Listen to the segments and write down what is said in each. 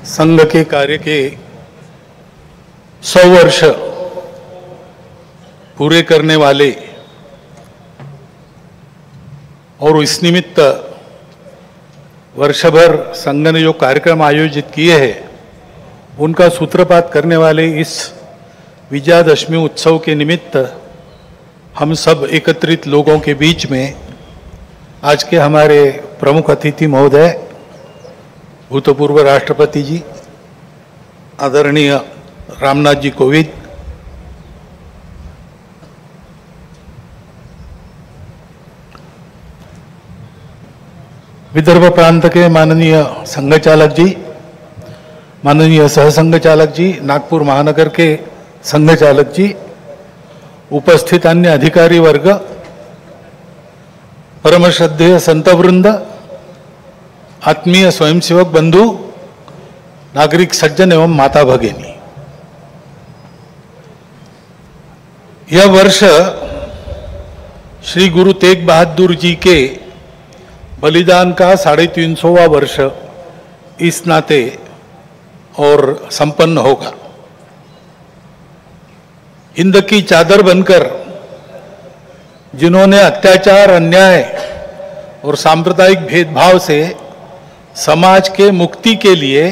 संघ के कार्य के 100 वर्ष पूरे करने वाले और इस निमित्त वर्षभर संघ ने जो कार्यक्रम आयोजित किए हैं उनका सूत्रपात करने वाले इस विजयादशमी उत्सव के निमित्त हम सब एकत्रित लोगों के बीच में आज के हमारे प्रमुख अतिथि महोदय भूतपूर्व राष्ट्रपति जी आदरणीय रामनाथ जी कोविंद, विदर्भ प्रांत के माननीय संघ चालक जी, माननीय सहसंघ चालक जी, नागपुर महानगर के संघ चालक जी, उपस्थित अन्य अधिकारी वर्ग, परम श्रद्धेय संतवृंद, आत्मीय स्वयंसेवक बंधु, नागरिक सज्जन एवं माता भगिनी, यह वर्ष श्री गुरु तेग बहादुर जी के बलिदान का 350वां वर्ष इस नाते और संपन्न होगा। हिंद की चादर बनकर जिन्होंने अत्याचार, अन्याय और सांप्रदायिक भेदभाव से समाज के मुक्ति के लिए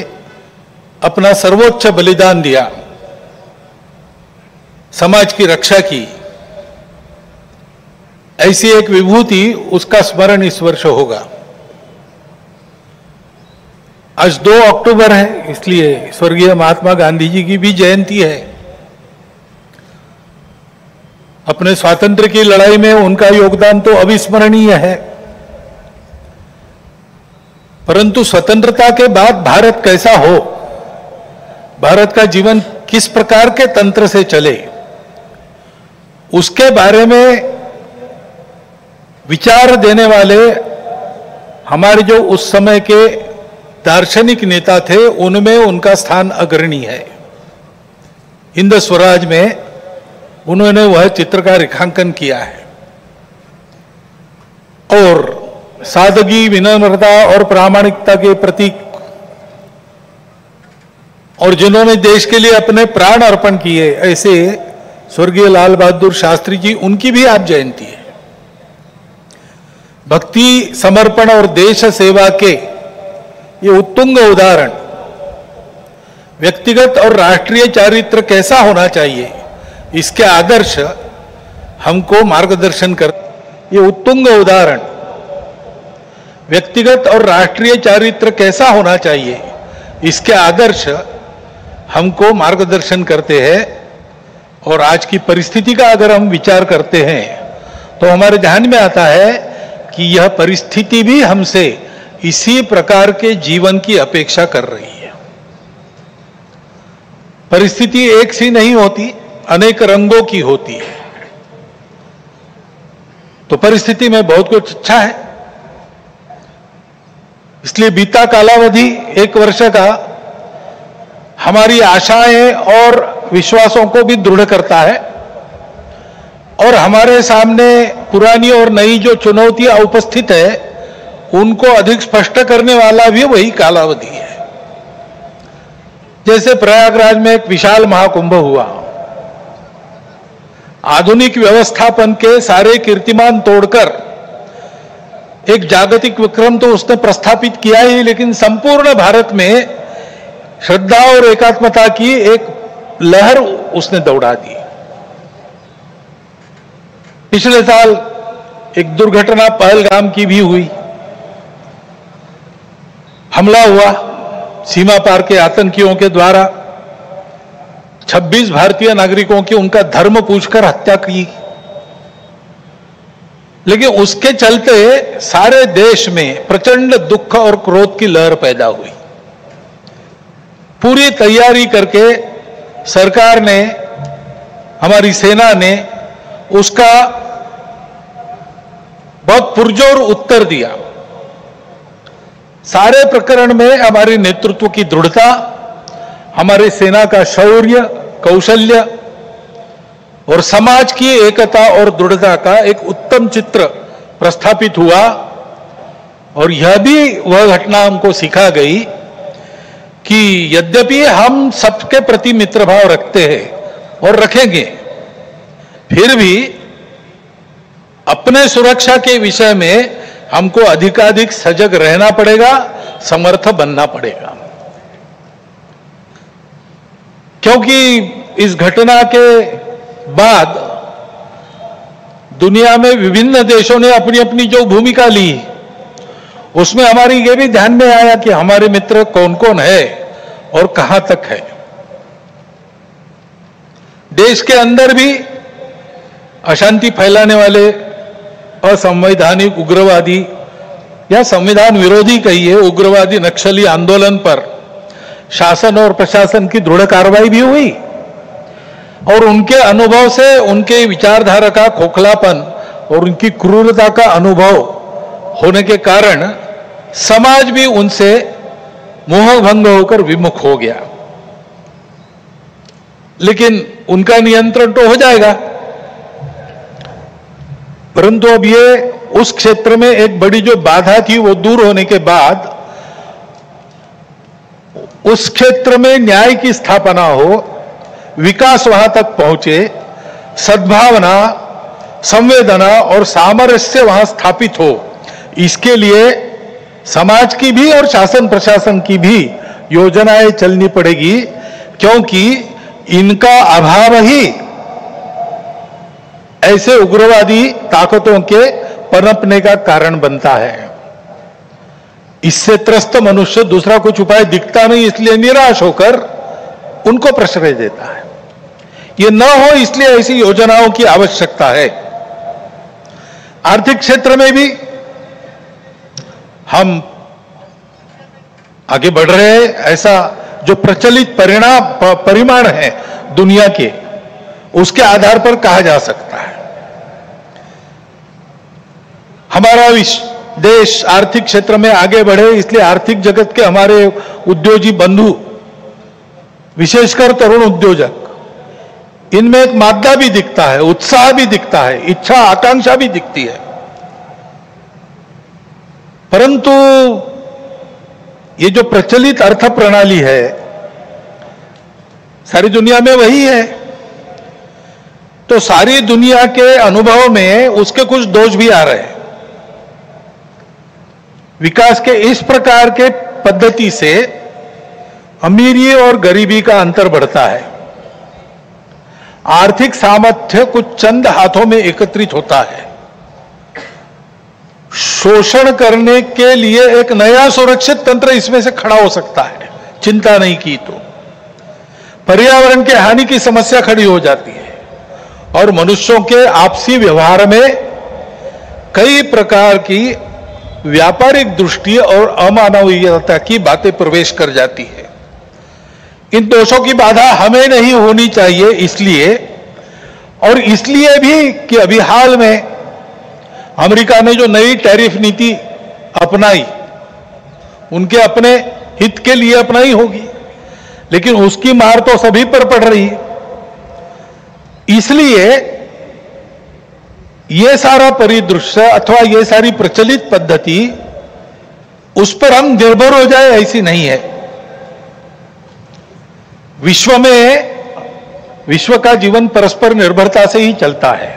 अपना सर्वोच्च बलिदान दिया, समाज की रक्षा की, ऐसी एक विभूति, उसका स्मरण इस वर्ष होगा। आज 2 अक्टूबर है, इसलिए स्वर्गीय महात्मा गांधी जी की भी जयंती है। अपने स्वातंत्र्य की लड़ाई में उनका योगदान तो अविस्मरणीय है, परंतु स्वतंत्रता के बाद भारत कैसा हो, भारत का जीवन किस प्रकार के तंत्र से चले, उसके बारे में विचार देने वाले हमारे जो उस समय के दार्शनिक नेता थे, उनमें उनका स्थान अग्रणी है। हिंद स्वराज में उन्होंने वह चित्र का रेखांकन किया है और सादगी, विनम्रता और प्रामाणिकता के प्रतीक, और जिन्होंने देश के लिए अपने प्राण अर्पण किए, ऐसे स्वर्गीय लाल बहादुर शास्त्री जी, उनकी भी आज जयंती है। भक्ति, समर्पण और देश सेवा के ये उत्तुंग उदाहरण, व्यक्तिगत और राष्ट्रीय चारित्र कैसा होना चाहिए, इसके आदर्श हमको मार्गदर्शन कर, ये उत्तुंग उदाहरण व्यक्तिगत और राष्ट्रीय चारित्र कैसा होना चाहिए, इसके आदर्श हमको मार्गदर्शन करते हैं। और आज की परिस्थिति का अगर हम विचार करते हैं तो हमारे ध्यान में आता है कि यह परिस्थिति भी हमसे इसी प्रकार के जीवन की अपेक्षा कर रही है। परिस्थिति एक सी नहीं होती, अनेक रंगों की होती है। तो परिस्थिति में बहुत कुछ अच्छा है, इसलिए बीता कालावधि 1 वर्ष का हमारी आशाएं और विश्वासों को भी दृढ़ करता है और हमारे सामने पुरानी और नई जो चुनौतियां उपस्थित है उनको अधिक स्पष्ट करने वाला भी वही कालावधि है। जैसे प्रयागराज में एक विशाल महाकुंभ हुआ, आधुनिक व्यवस्थापन के सारे कीर्तिमान तोड़कर एक जागतिक विक्रम तो उसने प्रस्थापित किया ही, लेकिन संपूर्ण भारत में श्रद्धा और एकात्मता की एक लहर उसने दौड़ा दी। पिछले साल एक दुर्घटना पहलगाम की भी हुई, हमला हुआ सीमा पार के आतंकियों के द्वारा, 26 भारतीय नागरिकों की उनका धर्म पूछकर हत्या की। लेकिन उसके चलते सारे देश में प्रचंड दुख और क्रोध की लहर पैदा हुई। पूरी तैयारी करके सरकार ने, हमारी सेना ने उसका बहुत पुरजोर उत्तर दिया। सारे प्रकरण में हमारे नेतृत्व की दृढ़ता, हमारे सेना का शौर्य, कौशल्य और समाज की एकता और दृढ़ता का एक उत्तम चित्र प्रस्थापित हुआ। और यह भी वह घटना हमको सिखा गई कि यद्यपि हम सबके प्रति मित्र भाव रखते हैं और रखेंगे, फिर भी अपने सुरक्षा के विषय में हमको अधिकाधिक सजग रहना पड़ेगा, समर्थ बनना पड़ेगा। क्योंकि इस घटना के बाद दुनिया में विभिन्न देशों ने अपनी अपनी जो भूमिका ली, उसमें हमारी ये भी ध्यान में आया कि हमारे मित्र कौन कौन है और कहां तक है। देश के अंदर भी अशांति फैलाने वाले असंवैधानिक उग्रवादी या संविधान विरोधी कहिए उग्रवादी नक्सली आंदोलन पर शासन और प्रशासन की दृढ़ कार्रवाई भी हुई, और उनके अनुभव से उनके विचारधारा का खोखलापन और उनकी क्रूरता का अनुभव होने के कारण समाज भी उनसे मोहभंग होकर विमुख हो गया। लेकिन उनका नियंत्रण तो हो जाएगा, परंतु अब ये उस क्षेत्र में एक बड़ी जो बाधा थी वो दूर होने के बाद उस क्षेत्र में न्याय की स्थापना हो, विकास वहां तक पहुंचे, सद्भावना, संवेदना और सामरस्य वहां स्थापित हो, इसके लिए समाज की भी और शासन प्रशासन की भी योजनाएं चलनी पड़ेगी, क्योंकि इनका अभाव ही ऐसे उग्रवादी ताकतों के पनपने का कारण बनता है। इससे त्रस्त मनुष्य दूसरा कुछ उपाय दिखता नहीं, इसलिए निराश होकर उनको प्रश्रय देता है। ये न हो इसलिए ऐसी योजनाओं की आवश्यकता है। आर्थिक क्षेत्र में भी हम आगे बढ़ रहे हैं। ऐसा जो प्रचलित परिमाण है दुनिया के, उसके आधार पर कहा जा सकता है हमारा देश आर्थिक क्षेत्र में आगे बढ़े, इसलिए आर्थिक जगत के हमारे उद्योगी बंधु, विशेषकर तरुण उद्योजक, इनमें एक मादा भी दिखता है, उत्साह भी दिखता है, इच्छा आकांक्षा भी दिखती है। परंतु ये जो प्रचलित अर्थ प्रणाली है सारी दुनिया में वही है, तो सारी दुनिया के अनुभव में उसके कुछ दोष भी आ रहे हैं। विकास के इस प्रकार के पद्धति से अमीरी और गरीबी का अंतर बढ़ता है। आर्थिक सामर्थ्य कुछ चंद हाथों में एकत्रित होता है। शोषण करने के लिए एक नया सुरक्षित तंत्र इसमें से खड़ा हो सकता है, चिंता नहीं की तो। पर्यावरण के हानि की समस्या खड़ी हो जाती है और मनुष्यों के आपसी व्यवहार में कई प्रकार की व्यापारिक दृष्टि और अमानवीयता की बातें प्रवेश कर जाती है। इन दोषों की बाधा हमें नहीं होनी चाहिए, इसलिए भी कि अभी हाल में अमेरिका ने जो नई टैरिफ नीति अपनाई, उनके अपने हित के लिए अपनाई होगी, लेकिन उसकी मार तो सभी पर पड़ रही है। इसलिए ये सारा परिदृश्य अथवा ये सारी प्रचलित पद्धति, उस पर हम निर्भर हो जाए ऐसी नहीं है। विश्व का जीवन परस्पर निर्भरता से ही चलता है।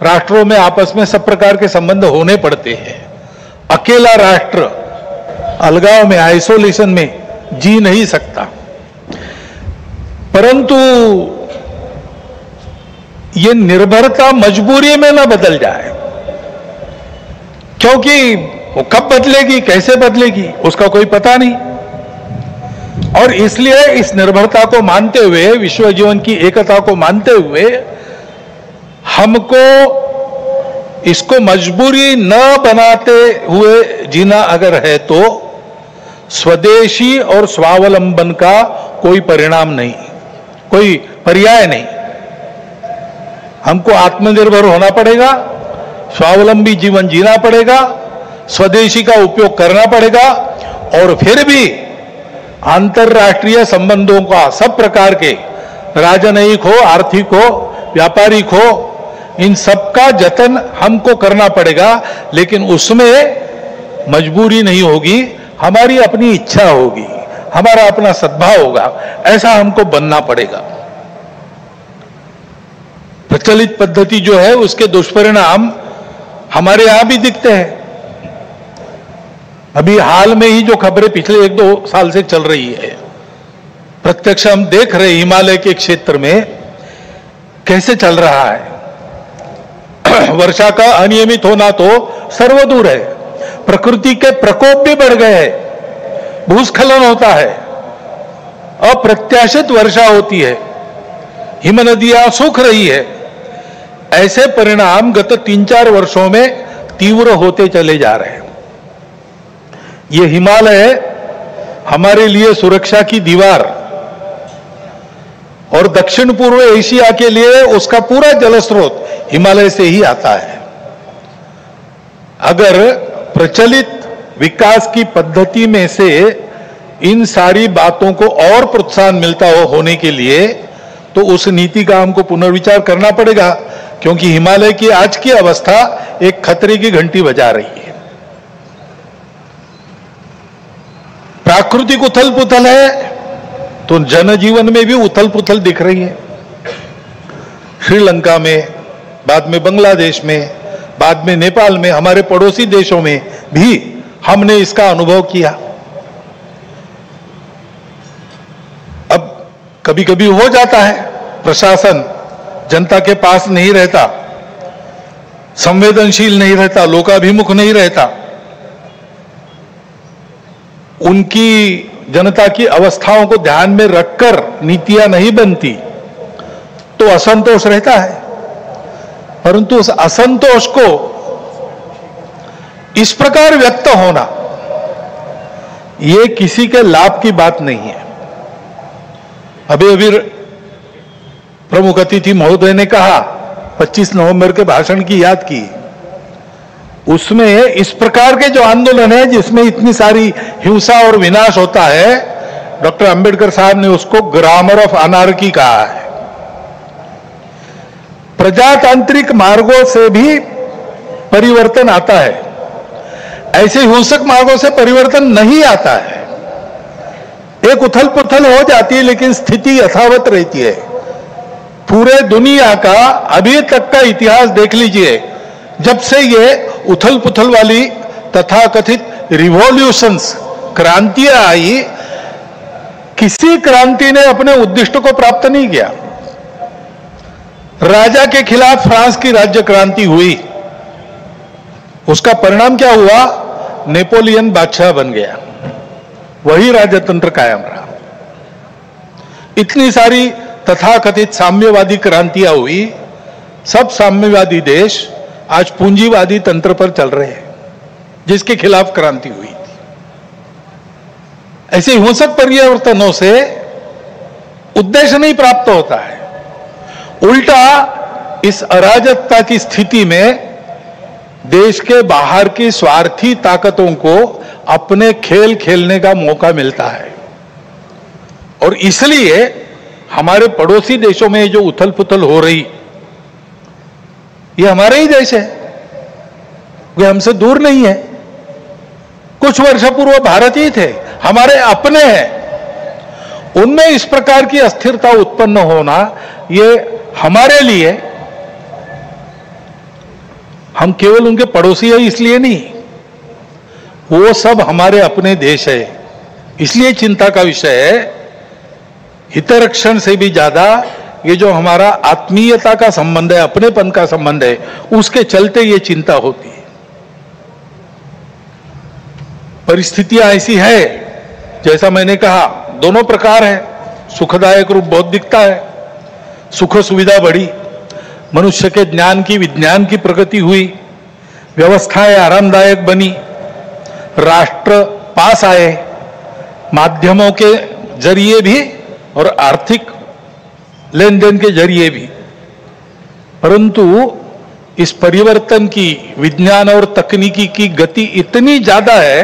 राष्ट्रों में आपस में सब प्रकार के संबंध होने पड़ते हैं। अकेला राष्ट्र अलगाव में, आइसोलेशन में जी नहीं सकता। परंतु ये निर्भरता मजबूरी में न बदल जाए, क्योंकि वो कब बदलेगी, कैसे बदलेगी, उसका कोई पता नहीं। और इसलिए इस निर्भरता को मानते हुए, विश्व जीवन की एकता को मानते हुए, हमको इसको मजबूरी न बनाते हुए जीना अगर है तो स्वदेशी और स्वावलंबन का कोई परिणाम नहीं, कोई पर्याय नहीं। हमको आत्मनिर्भर होना पड़ेगा, स्वावलंबी जीवन जीना पड़ेगा, स्वदेशी का उपयोग करना पड़ेगा, और फिर भी अंतरराष्ट्रीय संबंधों का सब प्रकार के, राजनयिक हो, आर्थिक हो, व्यापारिक हो, इन सब का जतन हमको करना पड़ेगा। लेकिन उसमें मजबूरी नहीं होगी, हमारी अपनी इच्छा होगी, हमारा अपना सद्भाव होगा, ऐसा हमको बनना पड़ेगा। प्रचलित पद्धति जो है उसके दुष्परिणाम हमारे यहां भी दिखते हैं। अभी हाल में ही जो खबरें पिछले 1-2 साल से चल रही है, प्रत्यक्ष हम देख रहे हिमालय के क्षेत्र में कैसे चल रहा है। वर्षा का अनियमित होना तो सर्वदूर है, प्रकृति के प्रकोप भी बढ़ गए हैं, भूस्खलन होता है, अप्रत्याशित वर्षा होती है, हिम नदियां सूख रही है। ऐसे परिणाम गत 3-4 वर्षों में तीव्र होते चले जा रहे हैं। ये हिमालय हमारे लिए सुरक्षा की दीवार और दक्षिण पूर्व एशिया के लिए उसका पूरा जलस्रोत हिमालय से ही आता है। अगर प्रचलित विकास की पद्धति में से इन सारी बातों को और प्रोत्साहन मिलता हो होने के लिए, तो उस नीति का हमको पुनर्विचार करना पड़ेगा, क्योंकि हिमालय की आज की अवस्था एक खतरे की घंटी बजा रही है। प्राकृतिक उथल पुथल है तो जनजीवन में भी उथल पुथल दिख रही है। श्रीलंका में, बाद में बांग्लादेश में, बाद में नेपाल में, हमारे पड़ोसी देशों में भी हमने इसका अनुभव किया। अब कभी कभी हो जाता है, प्रशासन जनता के पास नहीं रहता, संवेदनशील नहीं रहता, लोकाभिमुख नहीं रहता, उनकी जनता की अवस्थाओं को ध्यान में रखकर नीतियां नहीं बनती, तो असंतोष रहता है। परंतु उस असंतोष को इस प्रकार व्यक्त होना, यह किसी के लाभ की बात नहीं है। अभी अभी प्रमुख अतिथि महोदय ने कहा, 25 नवंबर के भाषण की याद की, उसमें इस प्रकार के जो आंदोलन है जिसमें इतनी सारी हिंसा और विनाश होता है, डॉक्टर अंबेडकर साहब ने उसको ग्रामर ऑफ अनार्की कहा है। प्रजातांत्रिक मार्गों से भी परिवर्तन आता है, ऐसे हिंसक मार्गों से परिवर्तन नहीं आता है। एक उथल पुथल हो जाती है लेकिन स्थिति यथावत रहती है। पूरे दुनिया का अभी तक का इतिहास देख लीजिए, जब से ये उथल पुथल वाली तथाकथित रिवॉल्यूशंस, क्रांतियां आई, किसी क्रांति ने अपने उद्दिष्ट को प्राप्त नहीं किया। राजा के खिलाफ फ्रांस की राज्य क्रांति हुई, उसका परिणाम क्या हुआ? नेपोलियन बादशाह बन गया, वही राजतंत्र कायम रहा। इतनी सारी तथाकथित साम्यवादी क्रांतियां हुई, सब साम्यवादी देश आज पूंजीवादी तंत्र पर चल रहे हैं, जिसके खिलाफ क्रांति हुई थी। ऐसे हिंसक परिवर्तनों से उद्देश्य नहीं प्राप्त होता है, उल्टा इस अराजकता की स्थिति में देश के बाहर की स्वार्थी ताकतों को अपने खेल खेलने का मौका मिलता है। और इसलिए हमारे पड़ोसी देशों में जो उथल पुथल हो रही, ये हमारे ही देश है, वे हमसे दूर नहीं है। कुछ वर्ष पूर्व भारत ही थे, हमारे अपने हैं। उनमें इस प्रकार की अस्थिरता उत्पन्न होना, ये हमारे लिए, हम केवल उनके पड़ोसी हैं इसलिए नहीं, वो सब हमारे अपने देश है, इसलिए चिंता का विषय है। हितरक्षण से भी ज्यादा ये जो हमारा आत्मीयता का संबंध है, अपनेपन का संबंध है, उसके चलते ये चिंता होती है। परिस्थितियां ऐसी है, जैसा मैंने कहा, दोनों प्रकार है। सुखदायक रूप बहुत दिखता है, सुख सुविधा बढ़ी, मनुष्य के ज्ञान की, विज्ञान की प्रगति हुई, व्यवस्थाएं आरामदायक बनी, राष्ट्र पास आए, माध्यमों के जरिए भी और आर्थिक लेन देन के जरिए भी। परंतु इस परिवर्तन की, विज्ञान और तकनीकी की गति इतनी ज्यादा है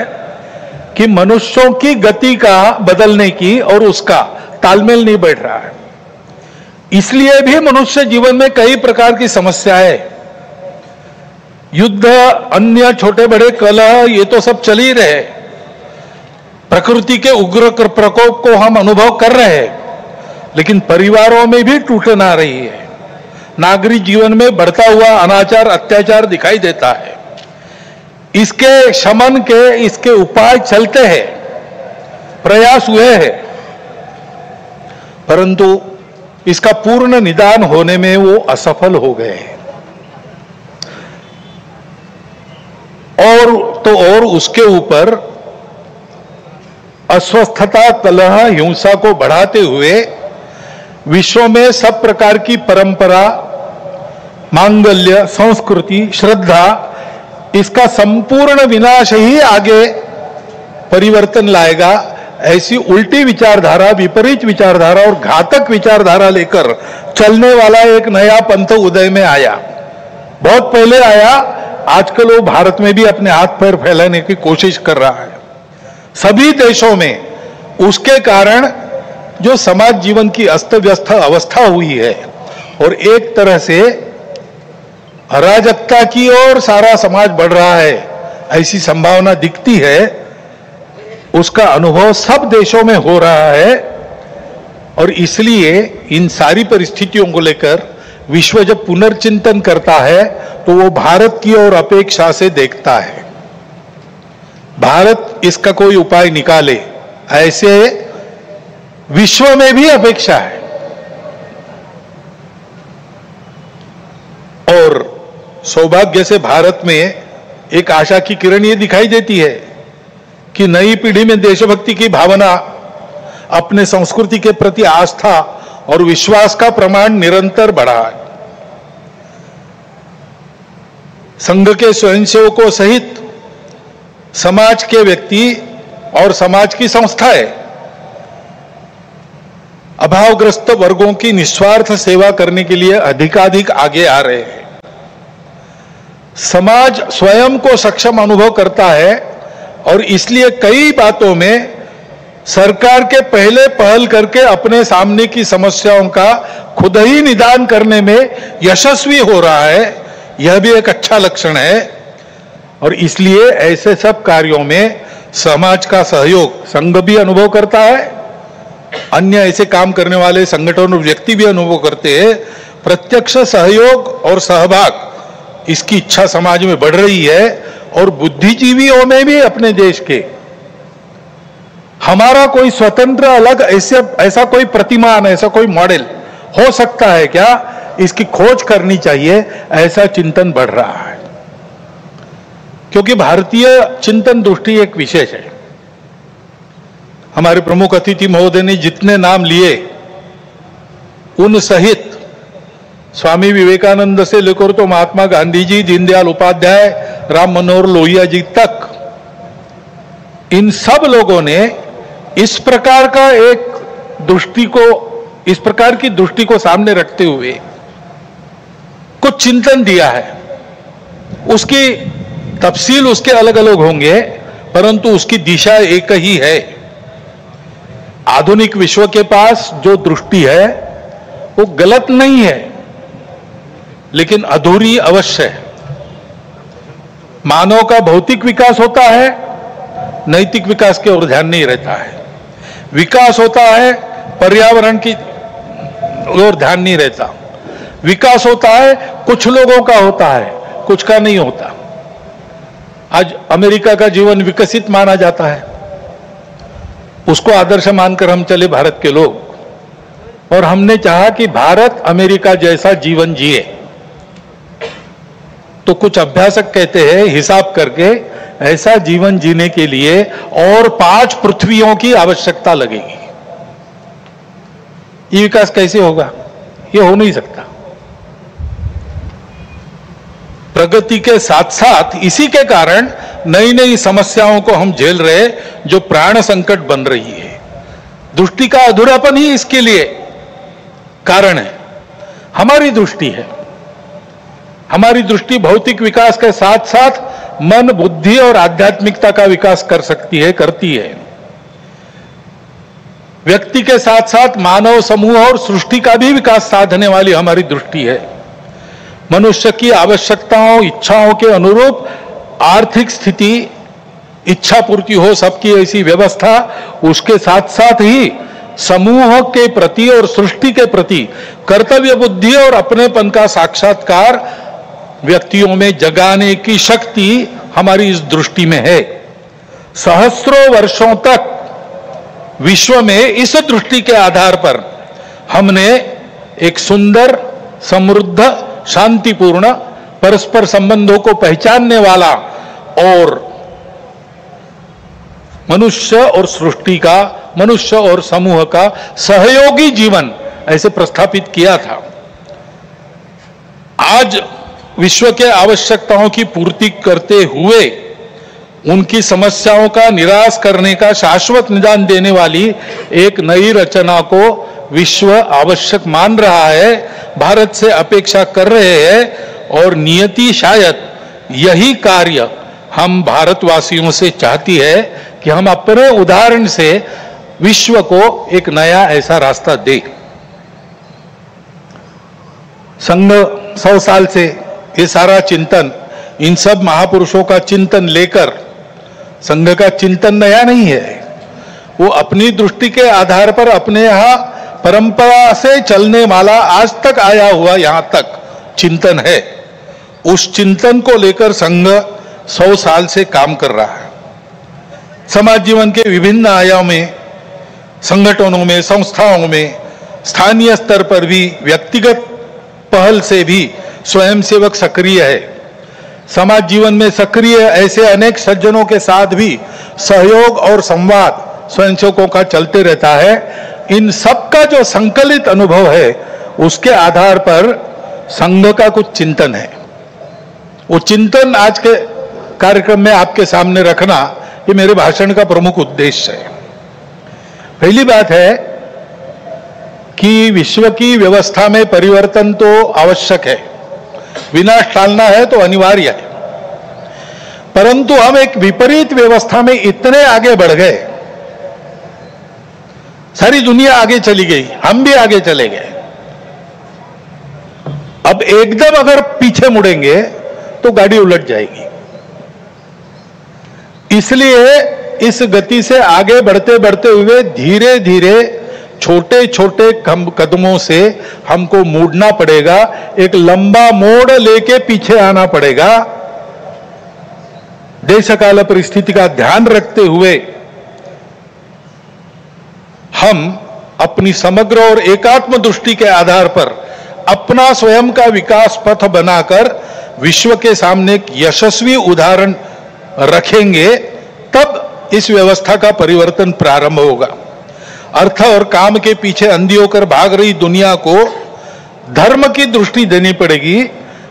कि मनुष्यों की गति का बदलने की और उसका तालमेल नहीं बैठ रहा है। इसलिए भी मनुष्य जीवन में कई प्रकार की समस्याएं, युद्ध, अन्य छोटे बड़े कलह, ये तो सब चल ही रहे। प्रकृति के उग्र प्रकोप को हम अनुभव कर रहे हैं, लेकिन परिवारों में भी टूटन आ रही है। नागरिक जीवन में बढ़ता हुआ अनाचार अत्याचार दिखाई देता है। इसके शमन के इसके उपाय चलते हैं, प्रयास हुए हैं, परंतु इसका पूर्ण निदान होने में वो असफल हो गए हैं। और उसके ऊपर अस्वस्थता, कलह, हिंसा को बढ़ाते हुए विश्व में सब प्रकार की परंपरा, मांगल्य, संस्कृति, श्रद्धा, इसका संपूर्ण विनाश ही आगे परिवर्तन लाएगा। ऐसी उल्टी विचारधारा, विपरीत विचारधारा और घातक विचारधारा लेकर चलने वाला एक नया पंथ उदय में आया। बहुत पहले आया, आजकल वो भारत में भी अपने हाथ पैर फैलाने की कोशिश कर रहा है। सभी देशों में उसके कारण जो समाज जीवन की अस्त व्यस्त अवस्था हुई है और एक तरह से अराजकता की ओर सारा समाज बढ़ रहा है, ऐसी संभावना दिखती है। उसका अनुभव सब देशों में हो रहा है और इसलिए इन सारी परिस्थितियों को लेकर विश्व जब पुनर्चिंतन करता है तो वो भारत की ओर अपेक्षा से देखता है। भारत इसका कोई उपाय निकाले, ऐसे विश्व में भी अपेक्षा है। और सौभाग्य से भारत में एक आशा की किरण ये दिखाई देती है कि नई पीढ़ी में देशभक्ति की भावना, अपने संस्कृति के प्रति आस्था और विश्वास का प्रमाण निरंतर बढ़ा है। संघ के स्वयंसेवकों सहित समाज के व्यक्ति और समाज की संस्थाएं अभावग्रस्त वर्गों की निस्वार्थ सेवा करने के लिए अधिकाधिक आगे आ रहे हैं। समाज स्वयं को सक्षम अनुभव करता है और इसलिए कई बातों में सरकार के पहले पहल करके अपने सामने की समस्याओं का खुद ही निदान करने में यशस्वी हो रहा है। यह भी एक अच्छा लक्षण है और इसलिए ऐसे सब कार्यों में समाज का सहयोग संघ भी अनुभव करता है, अन्य ऐसे काम करने वाले संगठन और व्यक्ति भी अनुभव करते हैं। प्रत्यक्ष सहयोग और सहभाग, इसकी इच्छा समाज में बढ़ रही है और बुद्धिजीवियों में भी अपने देश के हमारा कोई स्वतंत्र अलग ऐसा कोई प्रतिमान, ऐसा कोई मॉडल हो सकता है क्या, इसकी खोज करनी चाहिए, ऐसा चिंतन बढ़ रहा है। क्योंकि भारतीय चिंतन दृष्टि एक विशेष है। हमारे प्रमुख अतिथि महोदय ने जितने नाम लिए उन सहित स्वामी विवेकानंद से लेकर तो महात्मा गांधी जी, दीनदयाल उपाध्याय, राम मनोहर लोहिया जी तक, इन सब लोगों ने इस प्रकार का इस प्रकार की दृष्टि को सामने रखते हुए कुछ चिंतन दिया है। उसकी तफसील उसके अलग अलग होंगे, परंतु उसकी दिशा एक ही है। आधुनिक विश्व के पास जो दृष्टि है वो गलत नहीं है, लेकिन अधूरी अवश्य है। मानव का भौतिक विकास होता है, नैतिक विकास की ओर ध्यान नहीं रहता है। विकास होता है, पर्यावरण की ओर ध्यान नहीं रहता। विकास होता है, कुछ लोगों का होता है, कुछ का नहीं होता। आज अमेरिका का जीवन विकसित माना जाता है, उसको आदर्श मानकर हम चले भारत के लोग, और हमने चाहा कि भारत अमेरिका जैसा जीवन जिए। तो कुछ अभ्यासक कहते हैं हिसाब करके ऐसा जीवन जीने के लिए और 5 पृथ्वियों की आवश्यकता लगेगी। ये विकास कैसे होगा? ये हो नहीं सकता। प्रगति के साथ साथ इसी के कारण नई नई समस्याओं को हम झेल रहे, जो प्राण संकट बन रही है। दृष्टि का अधूरापन ही इसके लिए कारण है। हमारी दृष्टि है, हमारी दृष्टि भौतिक विकास के साथ साथ मन, बुद्धि और आध्यात्मिकता का विकास कर सकती है, करती है। व्यक्ति के साथ साथ मानव समूह और सृष्टि का भी विकास साधने वाली हमारी दृष्टि है। मनुष्य की आवश्यकताओं, इच्छाओं के अनुरूप आर्थिक स्थिति इच्छा पूर्ति हो सबकी ऐसी व्यवस्था, उसके साथ साथ ही समूह के प्रति और सृष्टि के प्रति कर्तव्य बुद्धि और अपनेपन का साक्षात्कार व्यक्तियों में जगाने की शक्ति हमारी इस दृष्टि में है। सहस्रों वर्षों तक विश्व में इस दृष्टि के आधार पर हमने एक सुंदर, समृद्ध, शांतिपूर्ण परस्पर संबंधों को पहचानने वाला और मनुष्य और सृष्टि का, मनुष्य और समूह का सहयोगी जीवन ऐसे प्रस्थापित किया था। आज विश्व के आवश्यकताओं की पूर्ति करते हुए उनकी समस्याओं का निराश करने का शाश्वत निदान देने वाली एक नई रचना को विश्व आवश्यक मान रहा है, भारत से अपेक्षा कर रहे हैं और नियति शायद यही कार्य हम भारतवासियों से चाहती है कि हम अपने उदाहरण से विश्व को एक नया ऐसा रास्ता दें। संघ 100 साल से ये सारा चिंतन, इन सब महापुरुषों का चिंतन लेकर, संघ का चिंतन नया नहीं है, वो अपनी दृष्टि के आधार पर अपने यहां परंपरा से चलने वाला आज तक आया हुआ यहां तक चिंतन है। उस चिंतन को लेकर संघ 100 साल से काम कर रहा है। समाज जीवन के विभिन्न आयामों में, संगठनों में, संस्थाओं में, स्थानीय स्तर पर भी, व्यक्तिगत पहल से भी स्वयंसेवक सक्रिय है। समाज जीवन में सक्रिय ऐसे अनेक सज्जनों के साथ भी सहयोग और संवाद स्वयंसेवकों का चलते रहता है। इन सब का जो संकलित अनुभव है, उसके आधार पर संघ का कुछ चिंतन है। वो चिंतन आज के कार्यक्रम में आपके सामने रखना, ये मेरे भाषण का प्रमुख उद्देश्य है। पहली बात है कि विश्व की व्यवस्था में परिवर्तन तो आवश्यक है, विनाश टालना है तो अनिवार्य है, परंतु हम एक विपरीत व्यवस्था में इतने आगे बढ़ गए, सारी दुनिया आगे चली गई, हम भी आगे चले गए। अब एकदम अगर पीछे मुड़ेंगे तो गाड़ी उलट जाएगी। इसलिए इस गति से आगे बढ़ते बढ़ते हुए धीरे धीरे छोटे छोटे कदमों से हमको मुड़ना पड़ेगा, एक लंबा मोड़ लेके पीछे आना पड़ेगा। देश काल परिस्थिति का ध्यान रखते हुए हम अपनी समग्र और एकात्म दृष्टि के आधार पर अपना स्वयं का विकास पथ बनाकर विश्व के सामने एक यशस्वी उदाहरण रखेंगे, तब इस व्यवस्था का परिवर्तन प्रारंभ होगा। अर्थ और काम के पीछे अंधी होकर भाग रही दुनिया को धर्म की दृष्टि देनी पड़ेगी।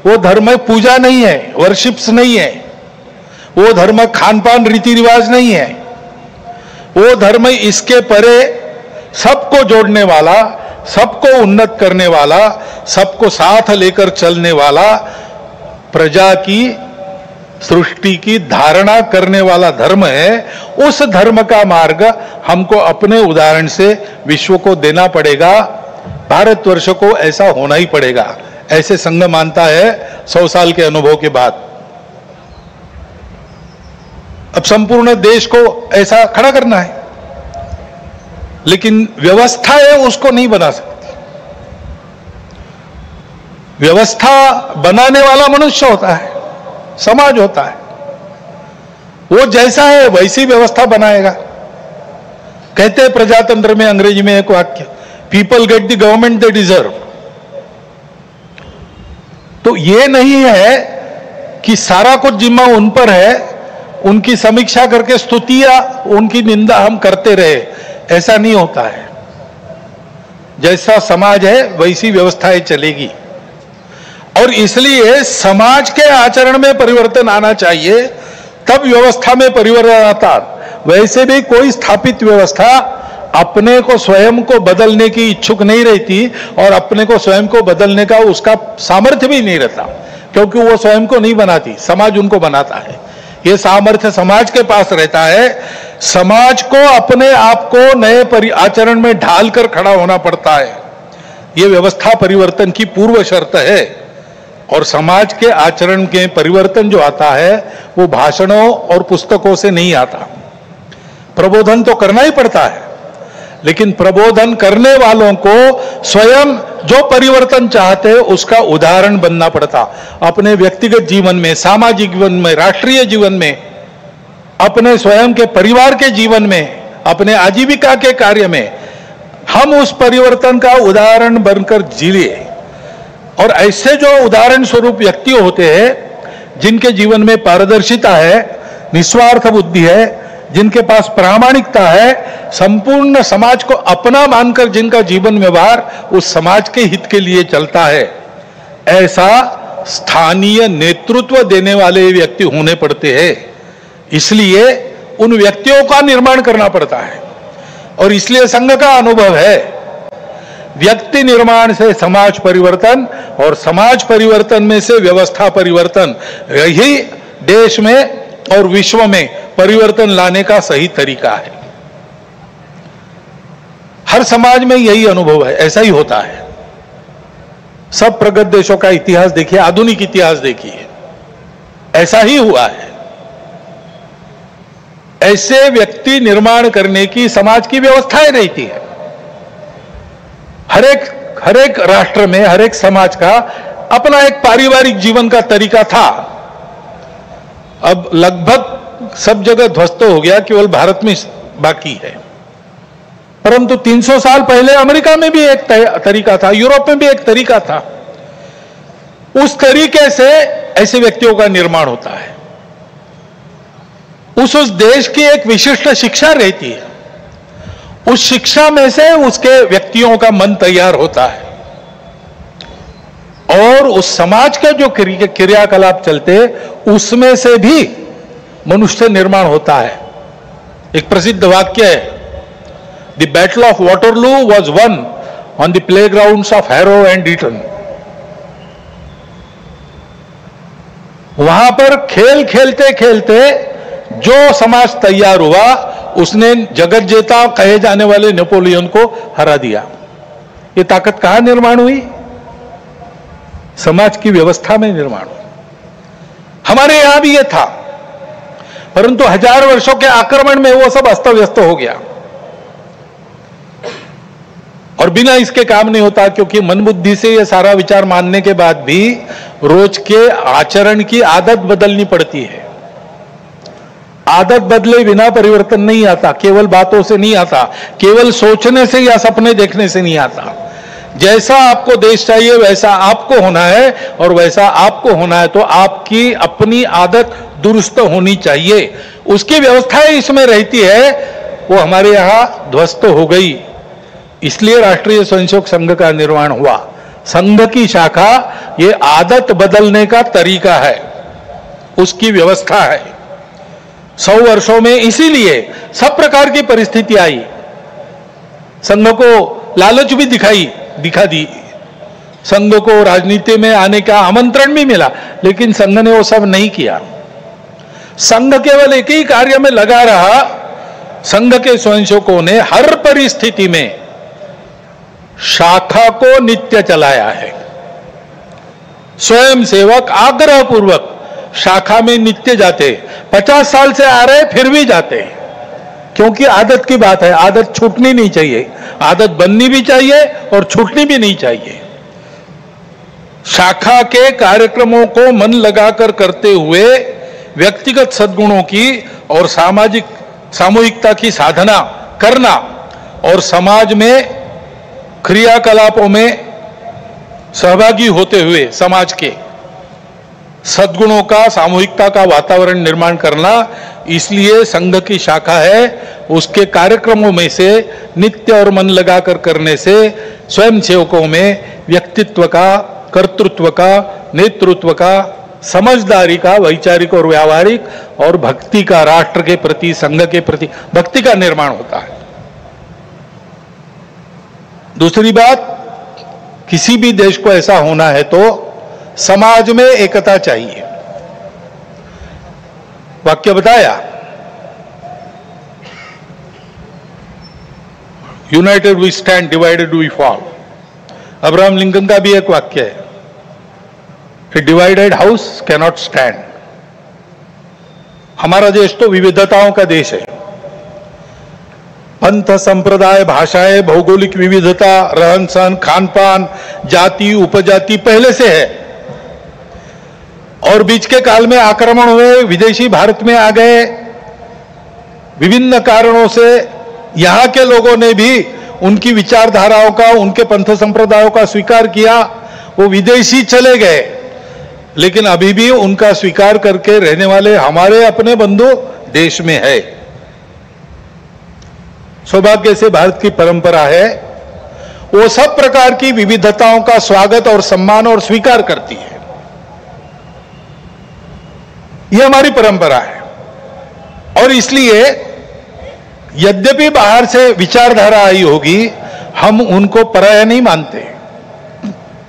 वो धर्म पूजा नहीं है, वर्शिप्स नहीं है, वो धर्म खान पान रीति रिवाज नहीं है, वो धर्म इसके परे सबको जोड़ने वाला, सबको उन्नत करने वाला, सबको साथ लेकर चलने वाला, प्रजा की, सृष्टि की धारणा करने वाला धर्म है। उस धर्म का मार्ग हमको अपने उदाहरण से विश्व को देना पड़ेगा, भारतवर्ष को ऐसा होना ही पड़ेगा, ऐसे संघ मानता है 100 साल के अनुभव के बाद। अब संपूर्ण देश को ऐसा खड़ा करना है, लेकिन व्यवस्था है उसको नहीं बना सकती। व्यवस्था बनाने वाला मनुष्य होता है, समाज होता है, वो जैसा है वैसी व्यवस्था बनाएगा। कहते हैं प्रजातंत्र में अंग्रेजी में एक वाक्य, people get the government they deserve. तो ये नहीं है कि सारा कुछ जिम्मा उन पर है, उनकी समीक्षा करके स्तुतियां, उनकी निंदा हम करते रहे, ऐसा नहीं होता है। जैसा समाज है वैसी व्यवस्थाएं चलेगी, और इसलिए समाज के आचरण में परिवर्तन आना चाहिए, तब व्यवस्था में परिवर्तन आता। वैसे भी कोई स्थापित व्यवस्था अपने को स्वयं को बदलने की इच्छुक नहीं रहती, और अपने को स्वयं को बदलने का उसका सामर्थ्य भी नहीं रहता, क्योंकि वो स्वयं को नहीं बनाती, समाज उनको बनाता है। ये सामर्थ्य समाज के पास रहता है। समाज को अपने आप को नए आचरण में ढालकर खड़ा होना पड़ता है। ये व्यवस्था परिवर्तन की पूर्व शर्त है। और समाज के आचरण के परिवर्तन जो आता है वो भाषणों और पुस्तकों से नहीं आता। प्रबोधन तो करना ही पड़ता है, लेकिन प्रबोधन करने वालों को स्वयं जो परिवर्तन चाहते हैं उसका उदाहरण बनना पड़ता। अपने व्यक्तिगत जीवन में, सामाजिक जीवन में, राष्ट्रीय जीवन में, अपने स्वयं के परिवार के जीवन में, अपने आजीविका के कार्य में हम उस परिवर्तन का उदाहरण बनकर जिए। और ऐसे जो उदाहरण स्वरूप व्यक्ति होते हैं जिनके जीवन में पारदर्शिता है, निस्वार्थ बुद्धि है, जिनके पास प्रामाणिकता है, संपूर्ण समाज को अपना मानकर जिनका जीवन व्यवहार उस समाज के हित के लिए चलता है, ऐसा स्थानीय नेतृत्व देने वाले व्यक्ति होने पड़ते हैं। इसलिए उन व्यक्तियों का निर्माण करना पड़ता है। और इसलिए संघ का अनुभव है व्यक्ति निर्माण से समाज परिवर्तन और समाज परिवर्तन में से व्यवस्था परिवर्तन, यही देश में और विश्व में परिवर्तन लाने का सही तरीका है। हर समाज में यही अनुभव है, ऐसा ही होता है। सब प्रगत देशों का इतिहास देखिए, आधुनिक इतिहास देखिए, ऐसा ही हुआ है। ऐसे व्यक्ति निर्माण करने की समाज की व्यवस्थाएं रहती है। हर एक राष्ट्र में, हर एक समाज का अपना एक पारिवारिक जीवन का तरीका था। अब लगभग सब जगह ध्वस्त हो गया, केवल भारत में बाकी है। परंतु 300 साल पहले अमेरिका में भी एक तरीका था, यूरोप में भी एक तरीका था। उस तरीके से ऐसे व्यक्तियों का निर्माण होता है। उस देश की एक विशिष्ट शिक्षा रहती है, उस शिक्षा में से उसके व्यक्तियों का मन तैयार होता है और उस समाज के जो क्रियाकलाप चलते उसमें से भी मनुष्य निर्माण होता है। एक प्रसिद्ध वाक्य है, the battle of Waterloo was won on the playground of Harrow and Eton. वहां पर खेल खेलते खेलते जो समाज तैयार हुआ उसने जगत जेता कहे जाने वाले नेपोलियन को हरा दिया। ये ताकत कहां निर्माण हुई? समाज की व्यवस्था में निर्माण हुई। हमारे यहां भी ये था, परंतु 1000 वर्षों के आक्रमण में वो सब अस्त व्यस्त हो गया और बिना इसके काम नहीं होता, क्योंकि मन बुद्धि से ये सारा विचार मानने के बाद भी रोज के आचरण की आदत बदलनी पड़ती है। आदत बदले बिना परिवर्तन नहीं आता, केवल बातों से नहीं आता, केवल सोचने से या सपने देखने से नहीं आता। जैसा आपको देश चाहिए वैसा आपको होना है, और वैसा आपको होना है तो आपकी अपनी आदत दुरुस्त होनी चाहिए। उसकी व्यवस्थाएं इसमें रहती है, वो हमारे यहां ध्वस्त हो गई। इसलिए राष्ट्रीय स्वयंसेवक संघ का निर्माण हुआ। संघ की शाखा ये आदत बदलने का तरीका है, उसकी व्यवस्था है। 100 वर्षों में इसीलिए सब प्रकार की परिस्थिति आई, संघ को लालच भी दिखा दी, संघ को राजनीति में आने का आमंत्रण भी मिला, लेकिन संघ ने वो सब नहीं किया। संघ केवल एक ही कार्य में लगा रहा। संघ के स्वयंसेवकों ने हर परिस्थिति में शाखा को नित्य चलाया है। स्वयं सेवक आग्रह पूर्वक शाखा में नित्य जाते, 50 साल से आ रहे फिर भी जाते, क्योंकि आदत की बात है। आदत छूटनी नहीं चाहिए, आदत बननी भी चाहिए और छूटनी भी नहीं चाहिए। शाखा के कार्यक्रमों को मन लगाकर करते हुए व्यक्तिगत सद्गुणों की और सामूहिकता की साधना करना और समाज में क्रियाकलापों में सहभागी होते हुए समाज के सद्गुणों का, सामूहिकता का वातावरण निर्माण करना, इसलिए संघ की शाखा है। उसके कार्यक्रमों में से नित्य और मन लगाकर करने से स्वयं सेवकों में व्यक्तित्व का, कर्तृत्व का, नेतृत्व का, समझदारी का, वैचारिक और व्यावहारिक और भक्ति का, राष्ट्र के प्रति, संघ के प्रति भक्ति का निर्माण होता है। दूसरी बात, किसी भी देश को ऐसा होना है तो समाज में एकता चाहिए। वाक्य बताया, united we stand, divided we fall. Abraham Lincoln का भी एक वाक्य है, कि डिवाइडेड हाउस कैनॉट स्टैंड। हमारा देश तो विविधताओं का देश है। पंथ, संप्रदाय, भाषाएं, भौगोलिक विविधता, रहन सहन, खान पान, जाति, उपजाति पहले से है। और बीच के काल में आक्रमण हुए, विदेशी भारत में आ गए, विभिन्न कारणों से यहां के लोगों ने भी उनकी विचारधाराओं का, उनके पंथ संप्रदायों का स्वीकार किया। वो विदेशी चले गए, लेकिन अभी भी उनका स्वीकार करके रहने वाले हमारे अपने बंधु देश में है। सौभाग्य से भारत की परंपरा है, वो सब प्रकार की विविधताओं का स्वागत और सम्मान और स्वीकार करती है। ये हमारी परंपरा है। और इसलिए यद्यपि बाहर से विचारधारा आई होगी, हम उनको पराया नहीं मानते,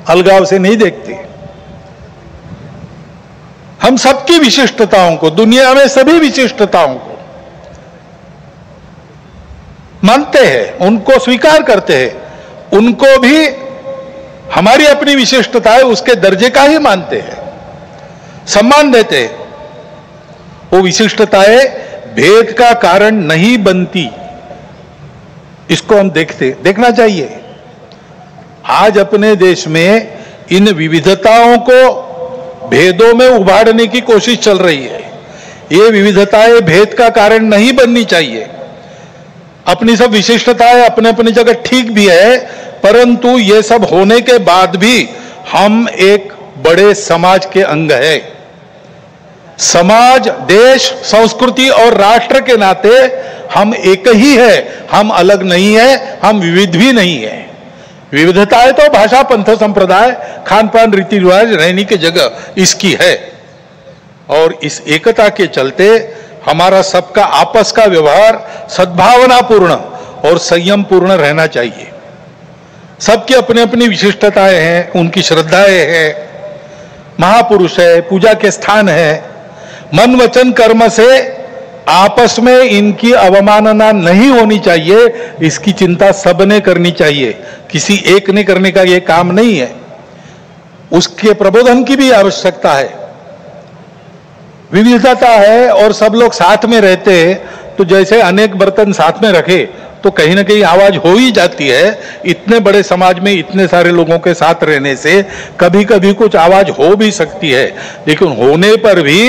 अलगाव से नहीं देखते। हम सबकी विशिष्टताओं को, दुनिया में सभी विशिष्टताओं को मानते हैं, उनको स्वीकार करते हैं। उनको भी हमारी अपनी विशिष्टता है, उसके दर्जे का ही मानते हैं, सम्मान देते हैं। वो विशिष्टताएं भेद का कारण नहीं बनती, इसको हम देखना चाहिए। आज अपने देश में इन विविधताओं को भेदों में उभारने की कोशिश चल रही है। ये विविधताएं भेद का कारण नहीं बननी चाहिए। अपनी सब विशिष्टताएं अपने अपनी जगह ठीक भी है, परंतु ये सब होने के बाद भी हम एक बड़े समाज के अंग है। समाज, देश, संस्कृति और राष्ट्र के नाते हम एक ही है, हम अलग नहीं है, हम विविध भी नहीं है। विविधताएं तो भाषा, पंथ, संप्रदाय, खान पान, रीति रिवाज, रहने की जगह इसकी है। और इस एकता के चलते हमारा सबका आपस का व्यवहार सद्भावनापूर्ण और संयम पूर्ण रहना चाहिए। सबकी अपनी अपनी विशिष्टताएं हैं, उनकी श्रद्धाएं हैं, महापुरुष है, पूजा के स्थान है। मन वचन कर्म से आपस में इनकी अवमानना नहीं होनी चाहिए, इसकी चिंता सबने करनी चाहिए। किसी एक ने करने का यह काम नहीं है, उसके प्रबोधन की भी आवश्यकता है। विविधता है और सब लोग साथ में रहते हैं, तो जैसे अनेक बर्तन साथ में रखे तो कहीं ना कहीं आवाज हो ही जाती है। इतने बड़े समाज में इतने सारे लोगों के साथ रहने से कभी कभी कुछ आवाज हो भी सकती है, लेकिन होने पर भी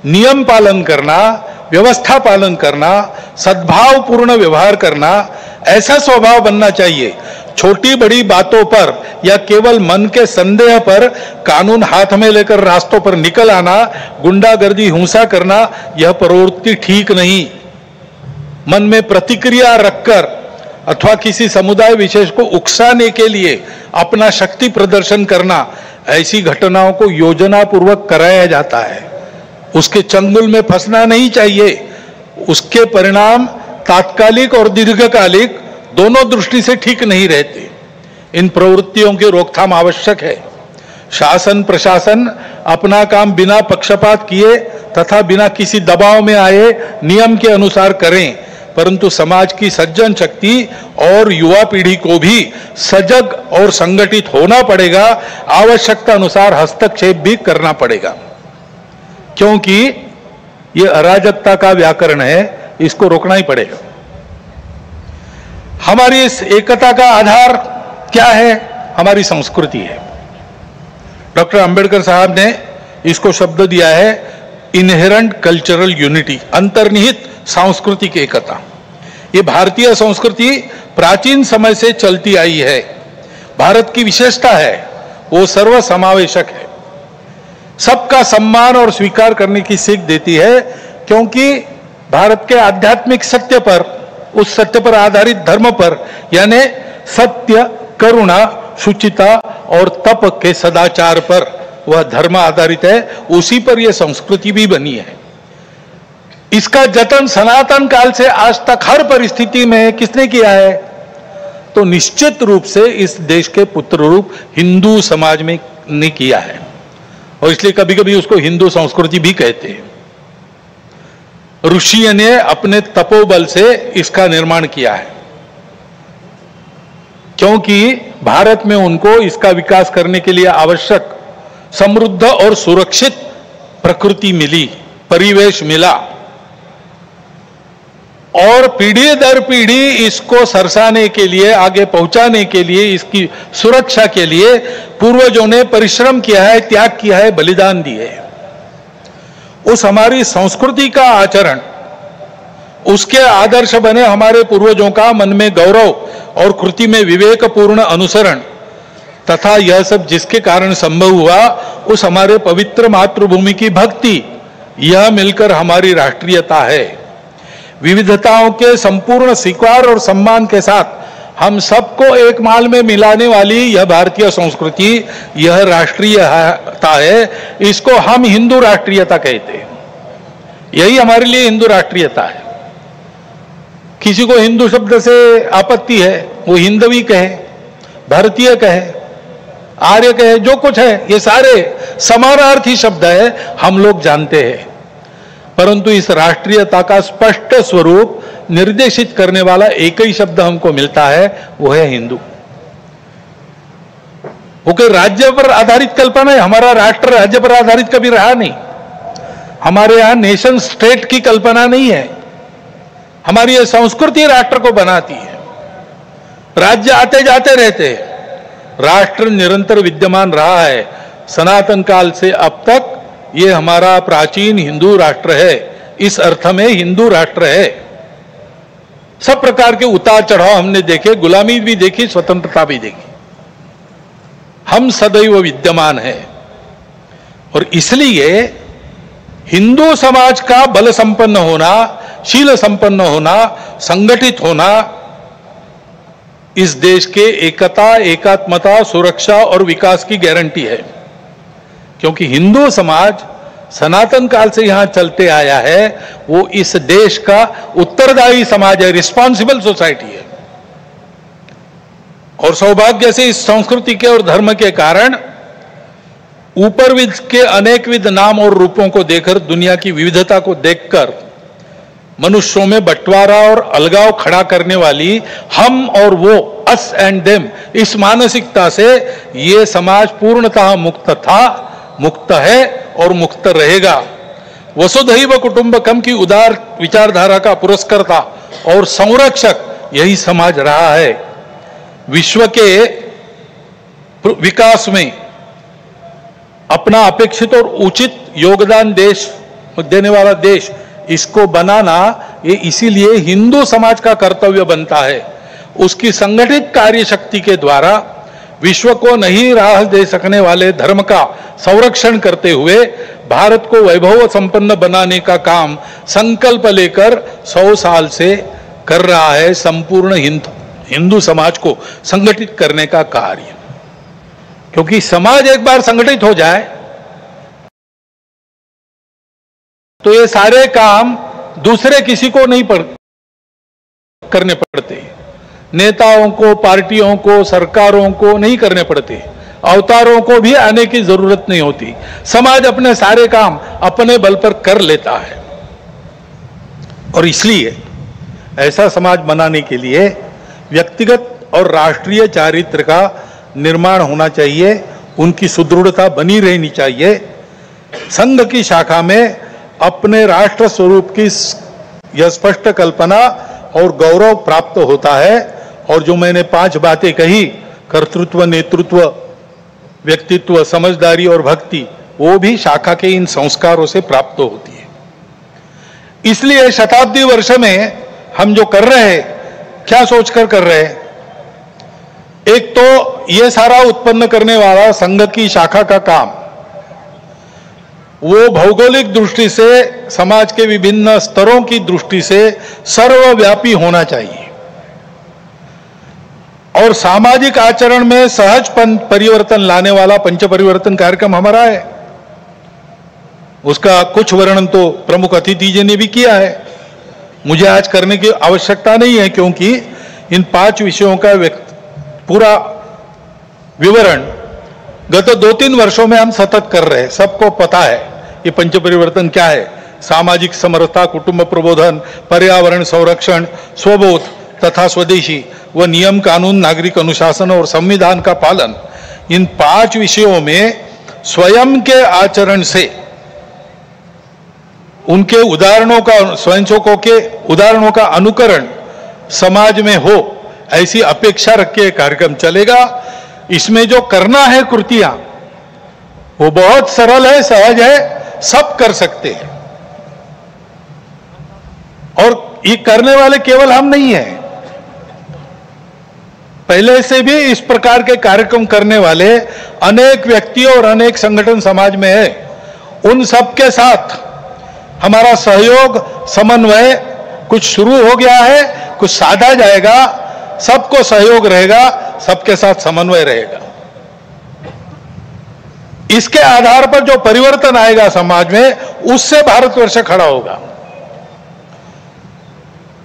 नियम पालन करना, व्यवस्था पालन करना, सद्भावपूर्ण व्यवहार करना, ऐसा स्वभाव बनना चाहिए। छोटी बड़ी बातों पर या केवल मन के संदेह पर कानून हाथ में लेकर रास्तों पर निकल आना, गुंडागर्दी, हिंसा करना, यह प्रवृत्ति ठीक नहीं। मन में प्रतिक्रिया रखकर अथवा किसी समुदाय विशेष को उकसाने के लिए अपना शक्ति प्रदर्शन करना, ऐसी घटनाओं को योजनापूर्वक कराया जाता है। उसके चंगुल में फंसना नहीं चाहिए। उसके परिणाम तात्कालिक और दीर्घकालिक दोनों दृष्टि से ठीक नहीं रहते। इन प्रवृत्तियों की रोकथाम आवश्यक है। शासन प्रशासन अपना काम बिना पक्षपात किए तथा बिना किसी दबाव में आए नियम के अनुसार करें, परंतु समाज की सज्जन शक्ति और युवा पीढ़ी को भी सजग और संगठित होना पड़ेगा। आवश्यकता अनुसार हस्तक्षेप भी करना पड़ेगा, क्योंकि ये अराजकता का व्याकरण है, इसको रोकना ही पड़ेगा। हमारी इस एकता का आधार क्या है? हमारी संस्कृति है। डॉक्टर अंबेडकर साहब ने इसको शब्द दिया है इनहेरेंट कल्चरल यूनिटी, अंतर्निहित सांस्कृतिक एकता। ये भारतीय संस्कृति प्राचीन समय से चलती आई है। भारत की विशेषता है, वो सर्वसमावेशक है, सबका सम्मान और स्वीकार करने की सीख देती है, क्योंकि भारत के आध्यात्मिक सत्य पर, उस सत्य पर आधारित धर्म पर, यानी सत्य, करुणा, शुचिता और तप के सदाचार पर वह धर्म आधारित है। उसी पर यह संस्कृति भी बनी है। इसका जतन सनातन काल से आज तक हर परिस्थिति में किसने किया है? तो निश्चित रूप से इस देश के पुत्र रूप हिंदू समाज में ने किया है, और इसलिए कभी कभी उसको हिंदू संस्कृति भी कहते हैं। ऋषियों ने अपने तपोबल से इसका निर्माण किया है, क्योंकि भारत में उनको इसका विकास करने के लिए आवश्यक समृद्ध और सुरक्षित प्रकृति मिली, परिवेश मिला, और पीढ़ी दर पीढ़ी इसको सरसाने के लिए, आगे पहुंचाने के लिए, इसकी सुरक्षा के लिए पूर्वजों ने परिश्रम किया है, त्याग किया है, बलिदान दिए है। उस हमारी संस्कृति का आचरण, उसके आदर्श बने हमारे पूर्वजों का मन में गौरव और कृति में विवेकपूर्ण अनुसरण तथा यह सब जिसके कारण संभव हुआ, उस हमारे पवित्र मातृभूमि की भक्ति, यह मिलकर हमारी राष्ट्रीयता है। विविधताओं के संपूर्ण स्वीकार और सम्मान के साथ हम सबको एक माल में मिलाने वाली यह भारतीय संस्कृति, यह राष्ट्रीयता है। इसको हम हिंदू राष्ट्रीयता कहते हैं। यही हमारे लिए हिंदू राष्ट्रीयता है। किसी को हिंदू शब्द से आपत्ति है, वो हिंदवी कहे, भारतीय कहे, आर्य कहे, जो कुछ है, ये सारे समानार्थी शब्द है, हम लोग जानते हैं। परंतु इस राष्ट्रीयता का स्पष्ट स्वरूप निर्देशित करने वाला एक ही शब्द हमको मिलता है, वो है हिंदू। वो कोई राज्य पर आधारित कल्पना है। हमारा राष्ट्र राज्य पर आधारित कभी रहा नहीं। हमारे यहां नेशन स्टेट की कल्पना नहीं है। हमारी यह संस्कृति राष्ट्र को बनाती है। राज्य आते जाते रहते हैं, राष्ट्र निरंतर विद्यमान रहा है। सनातन काल से अब तक ये हमारा प्राचीन हिंदू राष्ट्र है। इस अर्थ में हिंदू राष्ट्र है। सब प्रकार के उतार चढ़ाव हमने देखे, गुलामी भी देखी, स्वतंत्रता भी देखी। हम सदैव विद्यमान है। और इसलिए हिंदू समाज का बल संपन्न होना, शील संपन्न होना, संगठित होना इस देश के एकता, एकात्मता, सुरक्षा और विकास की गारंटी है। क्योंकि हिंदू समाज सनातन काल से यहां चलते आया है, वो इस देश का उत्तरदायी समाज है, रिस्पॉन्सिबल सोसाइटी है। और सौभाग्य से इस संस्कृति के और धर्म के कारण ऊपरविद के अनेकविध नाम और रूपों को देखकर, दुनिया की विविधता को देखकर मनुष्यों में बंटवारा और अलगाव खड़ा करने वाली हम और वो, अस एंड देम, इस मानसिकता से ये समाज पूर्णतः मुक्त था, मुक्त है और मुक्त रहेगा। वसुधैव कुटुंबकम की उदार विचारधारा का पुरस्कर्ता और संरक्षक यही समाज रहा है। विश्व के विकास में अपना अपेक्षित और उचित योगदान देने वाला देश, इसको बनाना ये इसीलिए हिंदू समाज का कर्तव्य बनता है। उसकी संगठित कार्य शक्ति के द्वारा विश्व को नई राह दे सकने वाले धर्म का संरक्षण करते हुए भारत को वैभव संपन्न बनाने का काम संकल्प लेकर 100 साल से कर रहा है संपूर्ण हिंदू समाज को संगठित करने का कार्य। क्योंकि समाज एक बार संगठित हो जाए तो ये सारे काम दूसरे किसी को नहीं करने पड़ते। नेताओं को, पार्टियों को, सरकारों को नहीं करने पड़ते। अवतारों को भी आने की जरूरत नहीं होती। समाज अपने सारे काम अपने बल पर कर लेता है। और इसलिए ऐसा समाज बनाने के लिए व्यक्तिगत और राष्ट्रीय चारित्र का निर्माण होना चाहिए, उनकी सुदृढ़ता बनी रहनी चाहिए। संघ की शाखा में अपने राष्ट्र स्वरूप की यह स्पष्ट कल्पना और गौरव प्राप्त होता है। और जो मैंने 5 बातें कही, कर्तृत्व, नेतृत्व, व्यक्तित्व, समझदारी और भक्ति, वो भी शाखा के इन संस्कारों से प्राप्त होती है। इसलिए शताब्दी वर्ष में हम जो कर रहे हैं, क्या सोचकर कर रहे हैं? एक तो ये सारा उत्पन्न करने वाला संघ की शाखा का काम, वो भौगोलिक दृष्टि से, समाज के विभिन्न स्तरों की दृष्टि से सर्वव्यापी होना चाहिए। और सामाजिक आचरण में सहज परिवर्तन लाने वाला पंच परिवर्तन कार्यक्रम हमारा है। उसका कुछ वर्णन तो प्रमुख अतिथि जी ने भी किया है, मुझे आज करने की आवश्यकता नहीं है, क्योंकि इन 5 विषयों का पूरा विवरण गत 2-3 वर्षों में हम सतत कर रहे हैं। सबको पता है ये पंच परिवर्तन क्या है। सामाजिक समरसता, कुटुंब प्रबोधन, पर्यावरण संरक्षण, स्वबोध तथा स्वदेशी व नियम कानून, नागरिक अनुशासन और संविधान का पालन, इन 5 विषयों में स्वयं के आचरण से, उनके उदाहरणों का, स्वयंसेवकों के उदाहरणों का अनुकरण समाज में हो, ऐसी अपेक्षा रख के कार्यक्रम चलेगा। इसमें जो करना है कृतियां, वो बहुत सरल है, सहज है, सब कर सकते हैं। और ये करने वाले केवल हम नहीं हैं, पहले से भी इस प्रकार के कार्यक्रम करने वाले अनेक व्यक्ति और अनेक संगठन समाज में है। उन सब के साथ हमारा सहयोग, समन्वय कुछ शुरू हो गया है, कुछ साधा जाएगा, सबको सहयोग रहेगा, सबके साथ समन्वय रहेगा। इसके आधार पर जो परिवर्तन आएगा समाज में, उससे भारतवर्ष खड़ा होगा।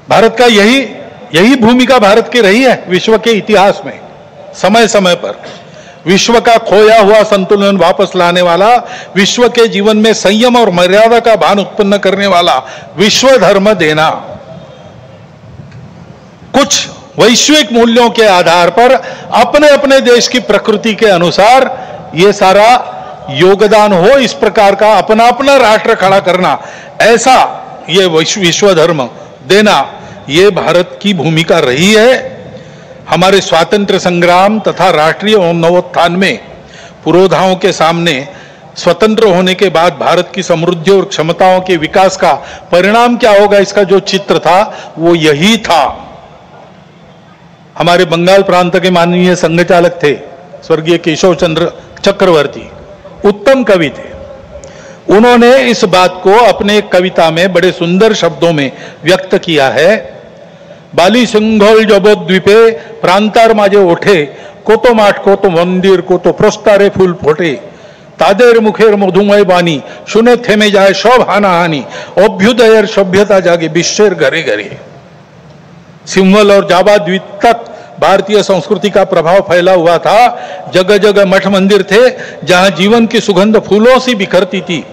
भारत का यही भूमिका भारत की रही है विश्व के इतिहास में। समय समय पर विश्व का खोया हुआ संतुलन वापस लाने वाला, विश्व के जीवन में संयम और मर्यादा का भान उत्पन्न करने वाला विश्व धर्म देना, कुछ वैश्विक मूल्यों के आधार पर अपने अपने देश की प्रकृति के अनुसार ये सारा योगदान हो, इस प्रकार का अपना अपना राष्ट्र खड़ा करना, ऐसा ये विश्व धर्म देना, ये भारत की भूमिका रही है। हमारे स्वातंत्र संग्राम तथा राष्ट्रीय नवोत्थान में पुरोधाओं के सामने स्वतंत्र होने के बाद भारत की समृद्धि और क्षमताओं के विकास का परिणाम क्या होगा, इसका जो चित्र था वो यही था। हमारे बंगाल प्रांत के माननीय संघचालक थे स्वर्गीय केशव चंद्र चक्रवर्ती, उत्तम कवि थे। उन्होंने इस बात को अपने कविता में बड़े सुंदर शब्दों में व्यक्त किया है। बाली सिंघल जबोद्वीपे प्रांतार माझे ओठे, कोतो माठ कोतो मंदिर कोतो प्रस्तारे फूल फोटे, तादेर मुखेर मधुमय बानी, शुने थेमे जाए सब हानाहानी, अभ्युदयर सभ्यता जागे विश्वेर घरे घरे। सिंहल और जावा द्वीप तक भारतीय संस्कृति का प्रभाव फैला हुआ था। जगह जगह मठ मंदिर थे जहां जीवन की सुगंध फूलों से बिखरती थी।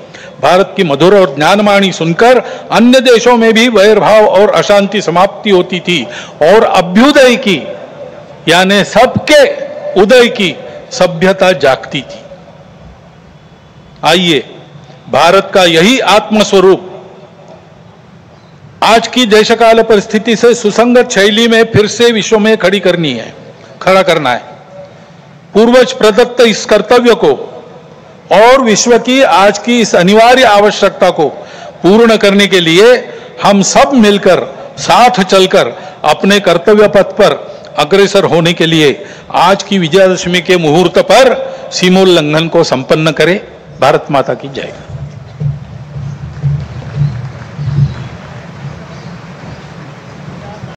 भारत की मधुर और ज्ञानवाणी सुनकर अन्य देशों में भी वैरभाव और अशांति समाप्ति होती थी और अभ्युदय की, यानी सबके उदय की सभ्यता जागती थी। आइए, भारत का यही आत्मस्वरूप आज की देशकाल परिस्थिति से सुसंगत शैली में फिर से विश्व में खड़ा करना है। पूर्वज प्रदत्त इस कर्तव्य को और विश्व की आज की इस अनिवार्य आवश्यकता को पूर्ण करने के लिए हम सब मिलकर, साथ चलकर अपने कर्तव्य पथ पर अग्रसर होने के लिए आज की विजयादशमी के मुहूर्त पर सीमोल्लंघन को संपन्न करें। भारत माता की जय।